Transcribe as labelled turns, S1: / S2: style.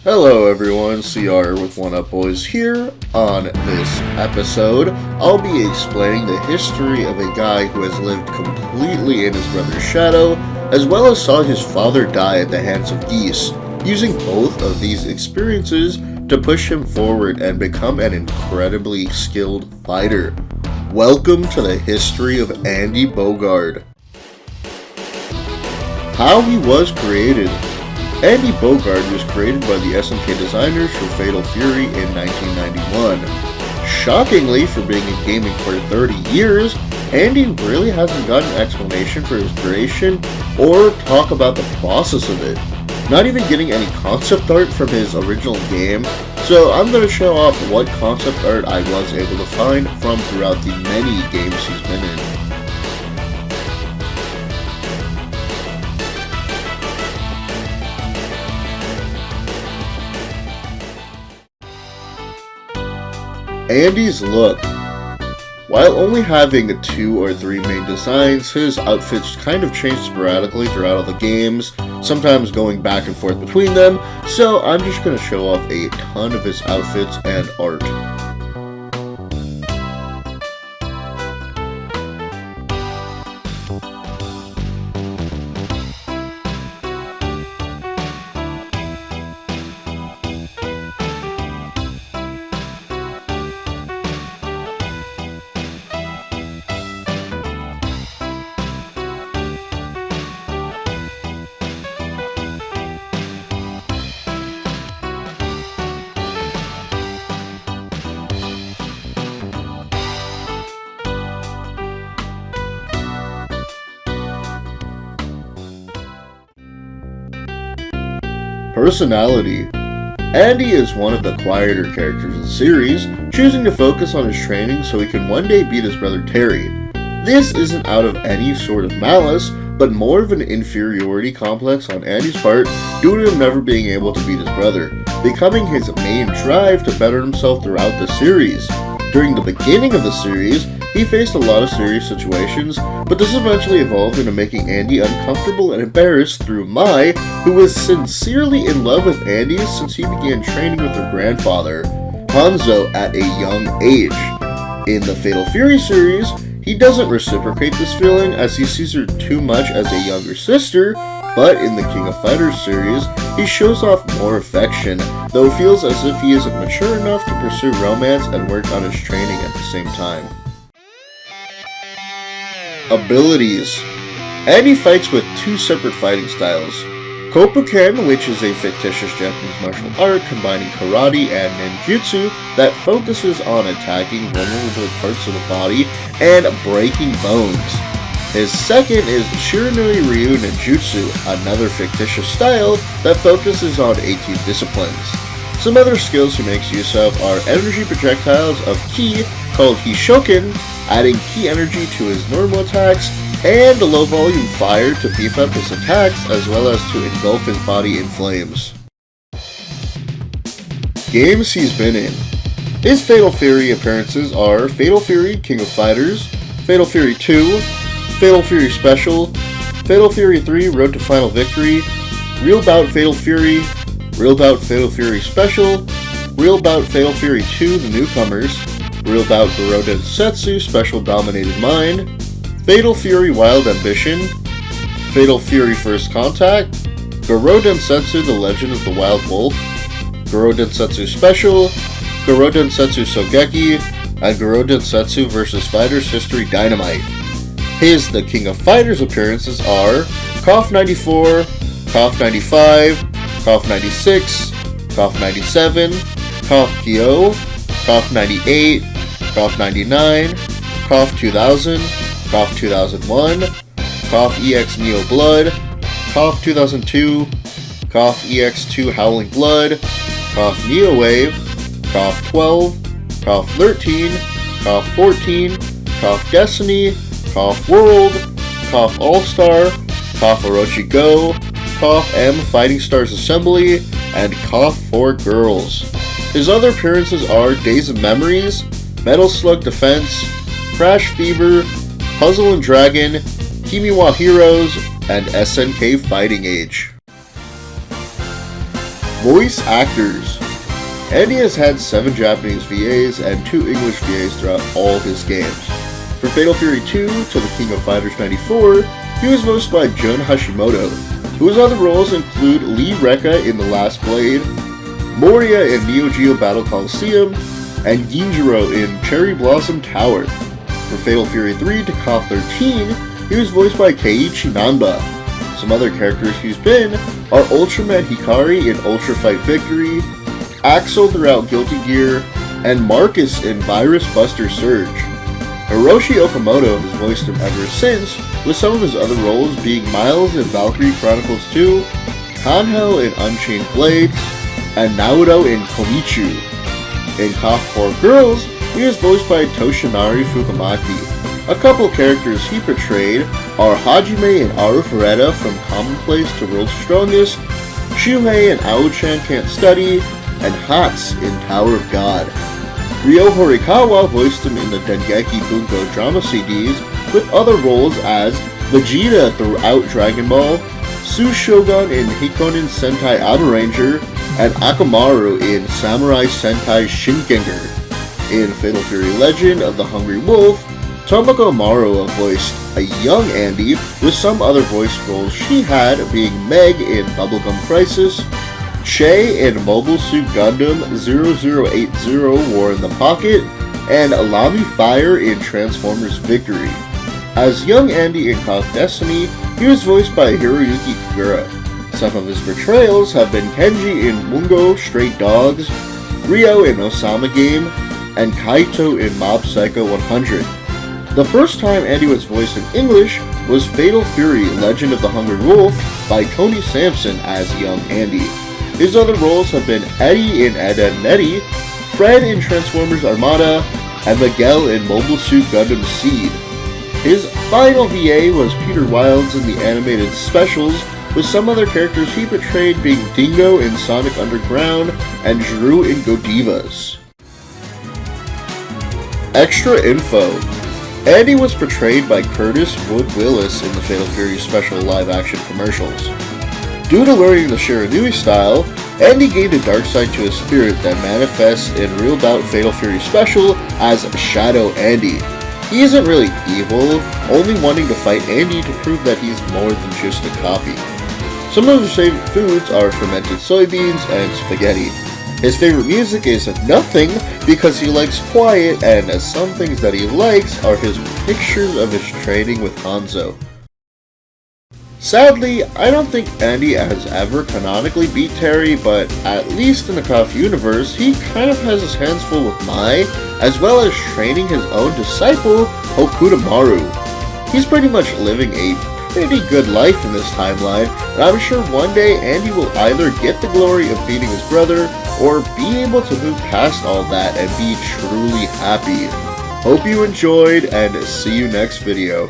S1: Hello everyone, CR with One Up Boys here. On this episode, I'll be explaining the history of a guy who has lived completely in his brother's shadow, as well as saw his father die at the hands of geese, using both of these experiences to push him forward and become an incredibly skilled fighter. Welcome to the history of Andy Bogard. How he was created. Andy Bogard was created by the SNK designers for Fatal Fury in 1991. Shockingly, for being in gaming for 30 years, Andy really hasn't gotten an explanation for his creation or talk about the process of it. Not even getting any concept art from his original game, so I'm going to show off what concept art I was able to find from throughout the many games he's been in. Andy's look. While only having 2 or 3 main designs, his outfits kind of change sporadically throughout all the games, sometimes going back and forth between them, so I'm just going to show off a ton of his outfits and art. Personality. Andy is one of the quieter characters in the series, choosing to focus on his training so he can one day beat his brother Terry. This isn't out of any sort of malice, but more of an inferiority complex on Andy's part due to him never being able to beat his brother, becoming his main drive to better himself throughout the series. During the beginning of the series, he faced a lot of serious situations, but this eventually evolved into making Andy uncomfortable and embarrassed through Mai, who was sincerely in love with Andy since he began training with her grandfather, Hanzo, at a young age. In the Fatal Fury series, he doesn't reciprocate this feeling as he sees her too much as a younger sister, but in the King of Fighters series, he shows off more affection, though feels as if he isn't mature enough to pursue romance and work on his training at the same time. Abilities. Andy fights with 2 separate fighting styles. Kopuken, which is a fictitious Japanese martial art combining karate and ninjutsu that focuses on attacking vulnerable parts of the body and breaking bones. His second is Shiranui Ryu Ninjutsu, another fictitious style that focuses on 18 disciplines. Some other skills he makes use of are energy projectiles of ki called Hishoken, adding ki energy to his normal attacks, and low volume fire to beef up his attacks as well as to engulf his body in flames. Games he's been in. His Fatal Fury appearances are Fatal Fury King of Fighters, Fatal Fury 2, Fatal Fury Special, Fatal Fury 3 Road to Final Victory, Real Bout Fatal Fury, Real Bout Fatal Fury Special, Real Bout Fatal Fury 2 The Newcomers, Real Bout Goro Densetsu Special Dominated Mind, Fatal Fury Wild Ambition, Fatal Fury First Contact, Goro Densetsu The Legend of the Wild Wolf, Goro Densetsu Special, Goro Densetsu Sogeki, and Goro Densetsu vs. Fighters History Dynamite. His The King of Fighters appearances are KOF 94, KOF 95, KOF 96, KOF 97, KOF Kyo, KOF 98, KOF 99, KOF 2000, KOF 2001, KOF EX Neo Blood, KOF 2002, KOF EX2 Howling Blood, KOF Neo Wave, KOF 12, KOF 13, KOF 14, KOF Destiny, KOF World, KOF All-Star, KOF Orochi Go, KOF M Fighting Stars Assembly, and KOF 4 Girls. His other appearances are Days of Memories, Metal Slug Defense, Crash Fever, Puzzle and Dragon, Kimiwa Heroes, and SNK Fighting Age. Voice actors. Andy has had 7 Japanese VAs and 2 English VAs throughout all his games. For Fatal Fury 2 to the King of Fighters 94, he was voiced by Jun Hashimoto, whose other roles include Lee Rekka in The Last Blade, Moria in Neo Geo Battle Coliseum, and Ginjiro in Cherry Blossom Tower. For Fatal Fury 3 to KOF 13, he was voiced by Keiichi Nanba. Some other characters he's been are Ultraman Hikari in Ultra Fight Victory, Axel throughout Guilty Gear, and Marcus in Virus Buster Surge. Hiroshi Okamoto has voiced him ever since, with some of his other roles being Miles in Valkyrie Chronicles 2, Kanhel in Unchained Blades, and Naruto in Komichu. In KOF 4 Girls, he is voiced by Toshinari Fukumaki. A couple characters he portrayed are Hajime and Arufureta from Commonplace to World's Strongest, Shuhei and Ao-chan Can't Study, and Hats in Tower of God. Ryo Horikawa voiced him in the Dengeki Bunko drama CDs, with other roles as Vegeta throughout Dragon Ball, Su Shogun in Hikonen Sentai Abaranger, and Akamaru in Samurai Sentai Shinkenger. In Fatal Fury Legend of the Hungry Wolf, Tomoko Amaro voiced a young Andy, with some other voice roles she had being Meg in Bubblegum Crisis, Che in Mobile Suit Gundam 0080 War in the Pocket, and Lamy Fire in Transformers Victory. As young Andy in KOF Destiny, he was voiced by Hiroyuki Kagura. Some of his portrayals have been Kenji in Mungo Stray Dogs, Ryo in Osama Game, and Kaito in Mob Psycho 100. The first time Andy was voiced in English was Fatal Fury Legend of the Hungry Wolf by Tony Sampson as young Andy. His other roles have been Eddie in Ed, Edd n Eddy, Fred in Transformers Armada, and Miguel in Mobile Suit Gundam Seed. His final VA was Peter Wilds in the animated specials, with some other characters he portrayed being Dingo in Sonic Underground and Drew in Godivas. Extra info. Andy was portrayed by Curtis Wood Willis in the Fatal Fury special live-action commercials. Due to learning the Shiranui style, Andy gained a dark side to his spirit that manifests in Real Bout Fatal Fury Special as Shadow Andy. He isn't really evil, only wanting to fight Andy to prove that he's more than just a copy. Some of his favorite foods are fermented soybeans and spaghetti. His favorite music is Nothing because he likes quiet, and some things that he likes are his pictures of his training with Hanzo. Sadly, I don't think Andy has ever canonically beat Terry, but at least in the KOF universe, he kind of has his hands full with Mai, as well as training his own disciple, Okudamaru. He's pretty much living a pretty good life in this timeline, and I'm sure one day Andy will either get the glory of beating his brother, or be able to move past all that and be truly happy. Hope you enjoyed, and see you next video.